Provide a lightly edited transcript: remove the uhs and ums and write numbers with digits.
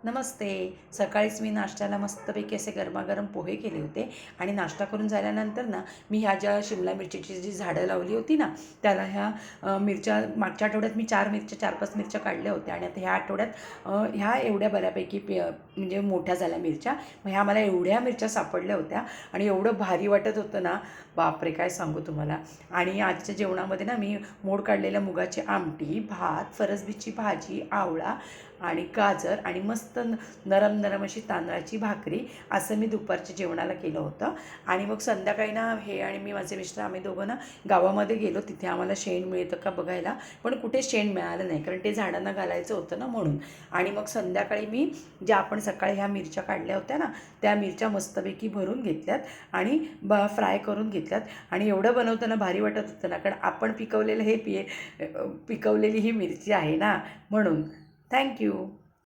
नमस्ते. सकाळीच मी नाश्त्याला मस्तपैकी असे गरमागरम पोहे केले होते आणि नाश्ता करून झाल्यानंतर ना, मी ह्या ज्या शिमला मिरचीची जी झाडं लावली होती ना, त्याला ह्या मिरच्या मागच्या आठवड्यात मी 4-5 मिरच्या काढल्या होत्या आणि आता ह्या आठवड्यात ह्या एवढ्या बऱ्यापैकी म्हणजे मोठ्या झाल्या मिरच्या. मग ह्या मला एवढ्या मिरच्या सापडल्या होत्या आणि एवढं भारी वाटत होतं ना, बापरे! काय सांगू तुम्हाला. आणि आजच्या जेवणामध्ये ना, मी मोड काढलेल्या मुगाची आमटी, भात, फरसबीची भाजी, आवळा आणि गाजर आणि मस्त नरम नरम अशी तांदळाची भाकरी असं मी दुपारच्या जेवणाला केलं होतं. आणि मग संध्याकाळी ना, हे आणि मी माझे मिस्टर आम्ही दोघं ना गावामध्ये गेलो. तिथे आम्हाला शेण मिळतं का बघायला, पण कुठे शेण मिळालं नाही, कारण ते झाडांना घालायचं होतं ना म्हणून. आणि मग संध्याकाळी मी ज्या आपण सकाळी ह्या मिरच्या काढल्या होत्या ना, त्या मिरच्या मस्तपैकी भरून घेतल्यात आणि फ्राय करून घेतल्यात. आणि एवढं बनवताना भारी वाटत होतं ना, कारण आपण पिकवलेलं हे पिकवलेली ही मिरची आहे ना, म्हणून. थँक्यू.